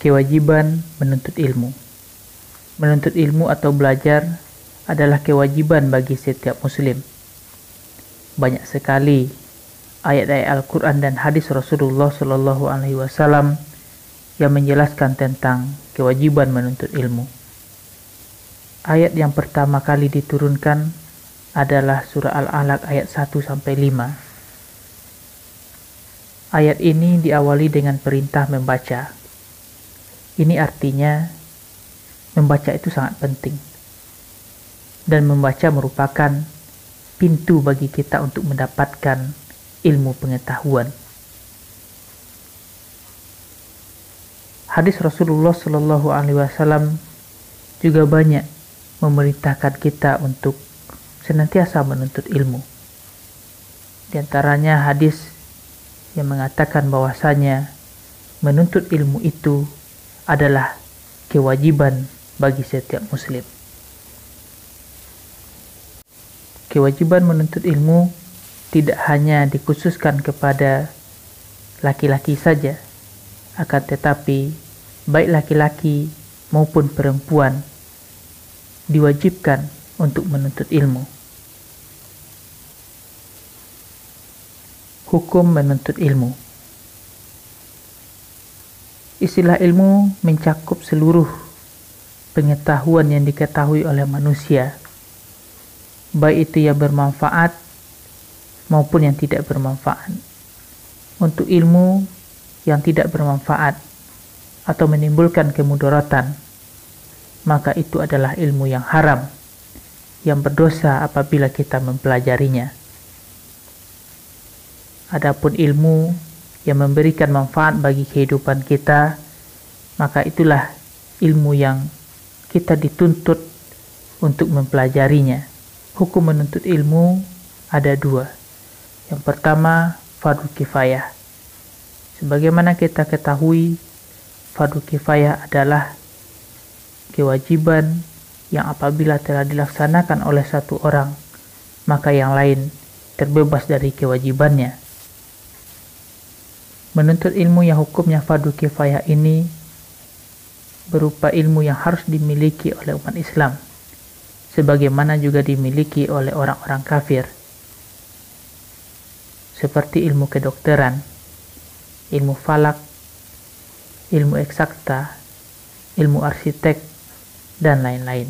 Kewajiban menuntut ilmu. Menuntut ilmu atau belajar adalah kewajiban bagi setiap muslim. Banyak sekali ayat-ayat Al-Quran dan hadis Rasulullah SAW yang menjelaskan tentang kewajiban menuntut ilmu. Ayat yang pertama kali diturunkan adalah surah Al-Alaq ayat 1-5. Ayat ini diawali dengan perintah membaca. Ini artinya membaca itu sangat penting. Dan membaca merupakan pintu bagi kita untuk mendapatkan ilmu pengetahuan. Hadis Rasulullah SAW juga banyak memerintahkan kita untuk senantiasa menuntut ilmu. Di antaranya hadis yang mengatakan bahwasanya menuntut ilmu itu adalah kewajiban bagi setiap muslim. Kewajiban menuntut ilmu tidak hanya dikhususkan kepada laki-laki saja, akan tetapi baik laki-laki maupun perempuan diwajibkan untuk menuntut ilmu. Hukum menuntut ilmu. Istilah ilmu mencakup seluruh pengetahuan yang diketahui oleh manusia, baik itu yang bermanfaat maupun yang tidak bermanfaat. Untuk ilmu yang tidak bermanfaat atau menimbulkan kemudaratan, maka itu adalah ilmu yang haram, yang berdosa apabila kita mempelajarinya. Adapun ilmu yang memberikan manfaat bagi kehidupan kita, maka itulah ilmu yang kita dituntut untuk mempelajarinya. Hukum menuntut ilmu ada dua. Yang pertama, fardu kifayah. Sebagaimana kita ketahui, fardu kifayah adalah kewajiban yang apabila telah dilaksanakan oleh satu orang, maka yang lain terbebas dari kewajibannya. Menuntut ilmu yang hukumnya fardu kifayah ini berupa ilmu yang harus dimiliki oleh umat Islam, sebagaimana juga dimiliki oleh orang-orang kafir, seperti ilmu kedokteran, ilmu falak, ilmu eksakta, ilmu arsitek, dan lain-lain.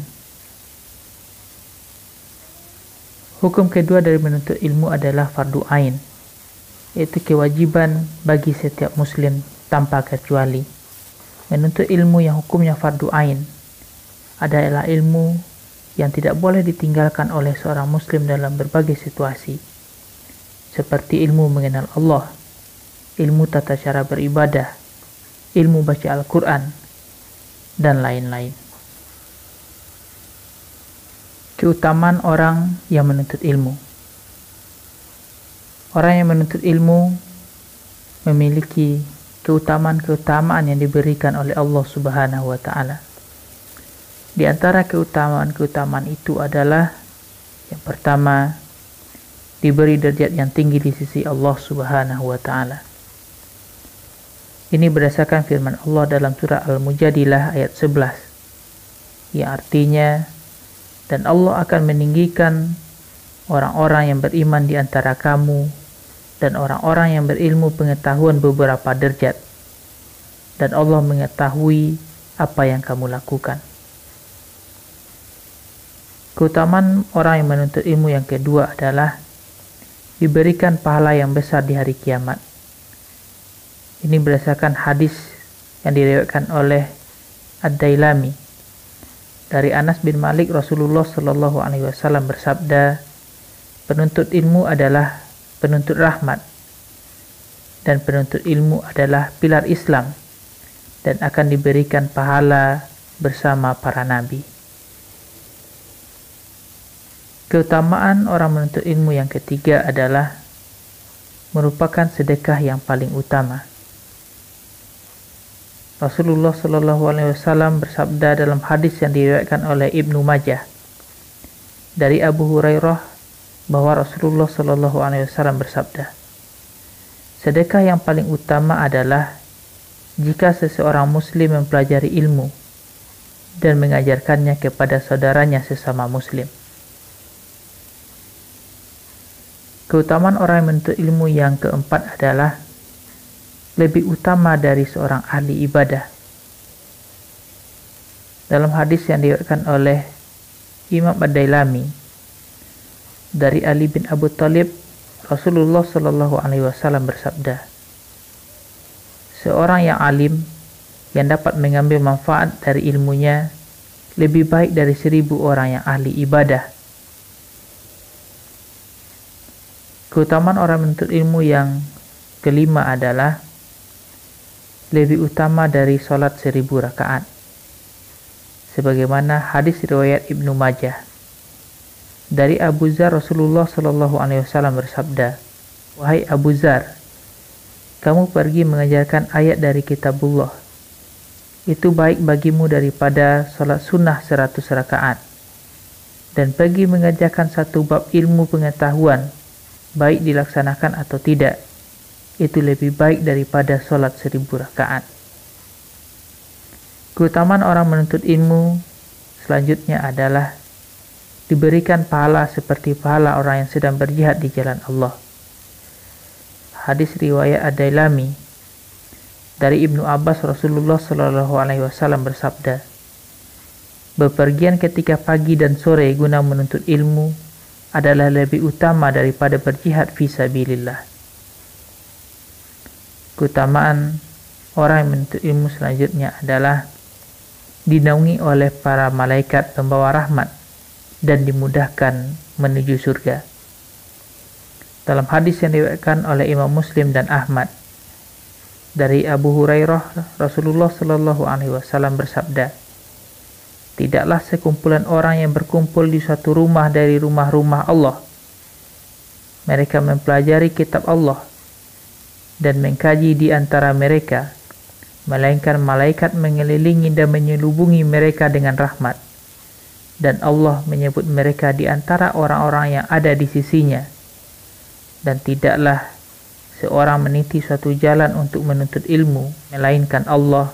Hukum kedua dari menuntut ilmu adalah fardu ain, yaitu kewajiban bagi setiap muslim tanpa kecuali. Menuntut ilmu yang hukumnya fardu ain adalah ilmu yang tidak boleh ditinggalkan oleh seorang muslim dalam berbagai situasi, seperti ilmu mengenal Allah, ilmu tata cara beribadah, ilmu baca Al-Quran, dan lain-lain. Keutamaan orang yang menuntut ilmu. Orang yang menuntut ilmu memiliki keutamaan-keutamaan yang diberikan oleh Allah Subhanahu wa Ta'ala. Di antara keutamaan-keutamaan itu adalah yang pertama, diberi derajat yang tinggi di sisi Allah Subhanahu wa Ta'ala. Ini berdasarkan firman Allah dalam surah Al-Mujadilah ayat 11, yang artinya, dan Allah akan meninggikan orang-orang yang beriman di antara kamu dan orang-orang yang berilmu pengetahuan beberapa derajat, dan Allah mengetahui apa yang kamu lakukan. Keutamaan orang yang menuntut ilmu yang kedua adalah diberikan pahala yang besar di hari kiamat. Ini berdasarkan hadis yang diriwayatkan oleh Ad-Dailami dari Anas bin Malik. Rasulullah SAW bersabda, penuntut ilmu adalah penuntut rahmat, dan penuntut ilmu adalah pilar Islam dan akan diberikan pahala bersama para nabi. Keutamaan orang menuntut ilmu yang ketiga adalah merupakan sedekah yang paling utama. Rasulullah SAW bersabda dalam hadis yang diriwayatkan oleh Ibnu Majah dari Abu Hurairah bahwa Rasulullah SAW bersabda, sedekah yang paling utama adalah jika seseorang muslim mempelajari ilmu dan mengajarkannya kepada saudaranya sesama muslim. Keutamaan orang yang menuntut ilmu yang keempat adalah lebih utama dari seorang ahli ibadah. Dalam hadis yang diriwayatkan oleh Imam Ad-Dailami dari Ali bin Abu Thalib, Rasulullah Shallallahu Alaihi Wasallam bersabda, seorang yang alim yang dapat mengambil manfaat dari ilmunya lebih baik dari 1000 orang yang ahli ibadah. Keutamaan orang menuntut ilmu yang kelima adalah lebih utama dari sholat 1000 rakaat. Sebagaimana hadis riwayat Ibnu Majah dari Abu Dzar, Rasulullah Shallallahu Alaihi Wasallam bersabda, wahai Abu Dzar, kamu pergi mengajarkan ayat dari kitabullah. Itu baik bagimu daripada sholat sunnah 100 rakaat. Dan pergi mengajarkan satu bab ilmu pengetahuan, baik dilaksanakan atau tidak, itu lebih baik daripada sholat 1000 rakaat. Keutamaan orang menuntut ilmu selanjutnya adalah diberikan pahala seperti pahala orang yang sedang berjihad di jalan Allah. Hadis riwayat Ad-Dailami dari Ibnu Abbas, Rasulullah Shallallahu Alaihi Wasallam bersabda, bepergian ketika pagi dan sore guna menuntut ilmu adalah lebih utama daripada berjihad fisabilillah. Keutamaan orang yang menuntut ilmu selanjutnya adalah dinaungi oleh para malaikat pembawa rahmat dan dimudahkan menuju surga. Dalam hadis yang diriwayatkan oleh Imam Muslim dan Ahmad dari Abu Hurairah, Rasulullah Shallallahu Alaihi Wasallam bersabda, tidaklah sekumpulan orang yang berkumpul di suatu rumah dari rumah-rumah Allah. Mereka mempelajari kitab Allah dan mengkaji di antara mereka, melainkan malaikat mengelilingi dan menyelubungi mereka dengan rahmat. Dan Allah menyebut mereka di antara orang-orang yang ada di sisinya. Dan tidaklah seorang meniti suatu jalan untuk menuntut ilmu, melainkan Allah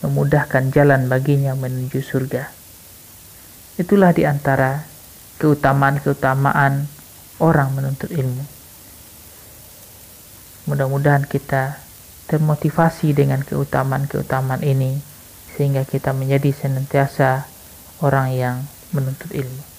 memudahkan jalan baginya menuju surga. Itulah di antara keutamaan-keutamaan orang menuntut ilmu. Mudah-mudahan kita termotivasi dengan keutamaan-keutamaan ini, sehingga kita menjadi senantiasa orang yang menuntut ilmu.